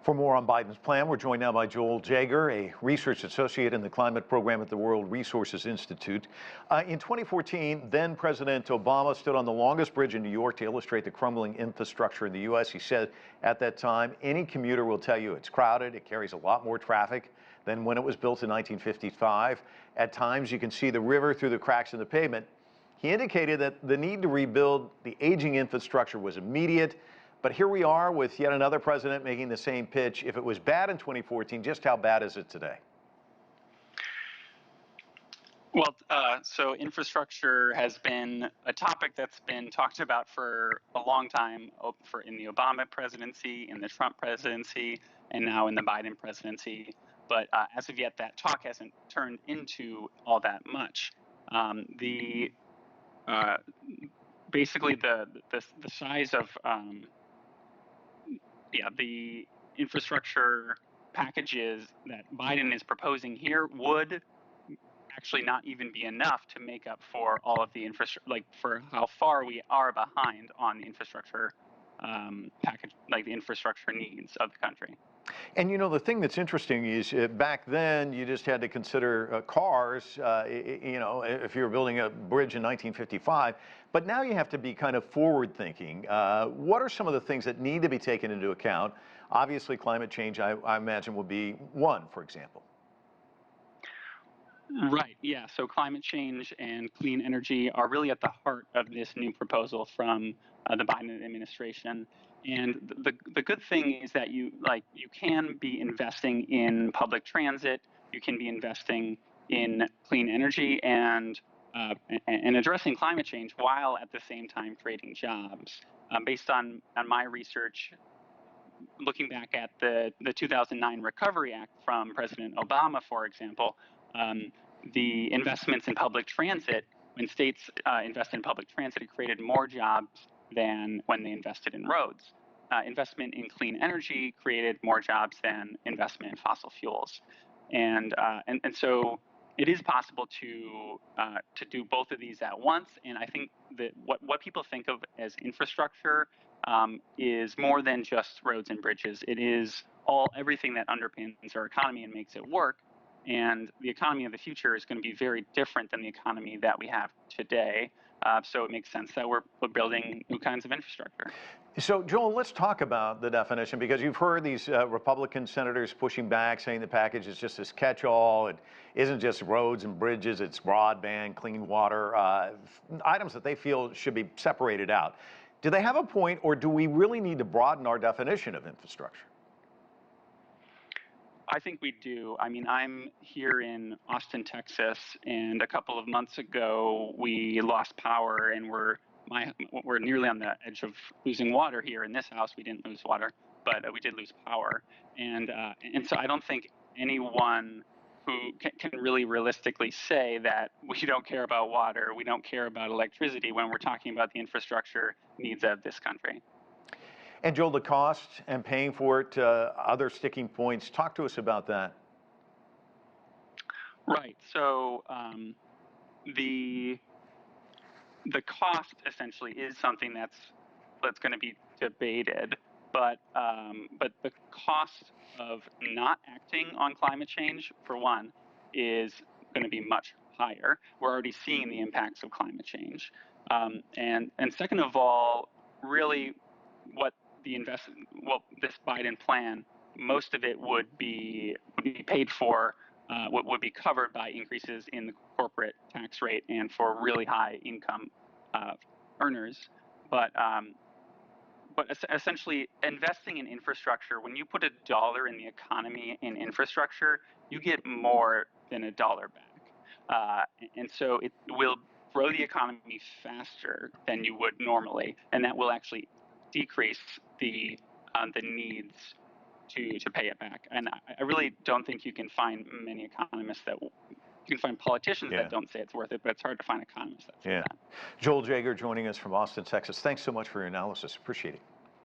For more on Biden's plan, we're joined now by Joel Jaeger, a research associate in the climate program at the World Resources Institute. In 2014, then President Obama stood on the longest bridge in New York to illustrate the crumbling infrastructure in the U.S. He said at that time, any commuter will tell you it's crowded, it carries a lot more traffic than when it was built in 1955. At times, you can see the river through the cracks in the pavement. He indicated that the need to rebuild the aging infrastructure was immediate. But here we are with yet another president making the same pitch. If it was bad in 2014, just how bad is it today? Well, so infrastructure has been a topic that's been talked about for a long time, in the Obama presidency, in the Trump presidency, and now in the Biden presidency. But as of yet, that talk hasn't turned into all that much. Basically, the size of the infrastructure packages that Biden is proposing here would actually not even be enough to make up for all of the infrastructure, like for how far we are behind on the infrastructure package, like the infrastructure needs of the country. And you know, the thing that's interesting is back then you just had to consider cars, you know, if you were building a bridge in 1955, but now you have to be kind of forward thinking. What are some of the things that need to be taken into account? Obviously, climate change, I imagine, will be one, for example. Right, yeah, so climate change and clean energy are really at the heart of this new proposal from the Biden administration. And the good thing is that you can be investing in public transit, you can be investing in clean energy and addressing climate change while at the same time creating jobs. Based on my research, looking back at the 2009 Recovery Act from President Obama, for example, the investments in public transit, when states invested in public transit, it created more jobs than when they invested in roads. Investment in clean energy created more jobs than investment in fossil fuels. And so it is possible to do both of these at once. And I think that what people think of as infrastructure is more than just roads and bridges. It is everything that underpins our economy and makes it work. And the economy of the future is going to be very different than the economy that we have today. So it makes sense that we're building new kinds of infrastructure. So, Joel, let's talk about the definition, because you've heard these Republican senators pushing back, saying the package is just this catch-all. It isn't just roads and bridges, it's broadband, clean water, items that they feel should be separated out. Do they have a point, or do we really need to broaden our definition of infrastructure? I think we do. I mean, I'm here in Austin, Texas, and a couple of months ago we lost power, and we're nearly on the edge of losing water here in this house. We didn't lose water, but we did lose power, and so I don't think anyone who can really realistically say that we don't care about water, we don't care about electricity when we're talking about the infrastructure needs of this country. And Joel, the cost and paying for it, other sticking points. Talk to us about that. Right. So the cost essentially is something that's going to be debated, but the cost of not acting on climate change, for one, is going to be much higher. We're already seeing the impacts of climate change, and second of all, really, what this Biden plan, most of it would be paid for, would be covered by increases in the corporate tax rate and for really high income earners. But essentially, investing in infrastructure, when you put $1 in the economy in infrastructure, you get more than $1 back, and so it will grow the economy faster than you would normally, and that will actually decrease the needs to pay it back. And I really don't think you can find many economists you can find politicians that don't say it's worth it, but it's hard to find economists that say that. Joel Jaeger joining us from Austin, Texas. Thanks so much for your analysis. Appreciate it.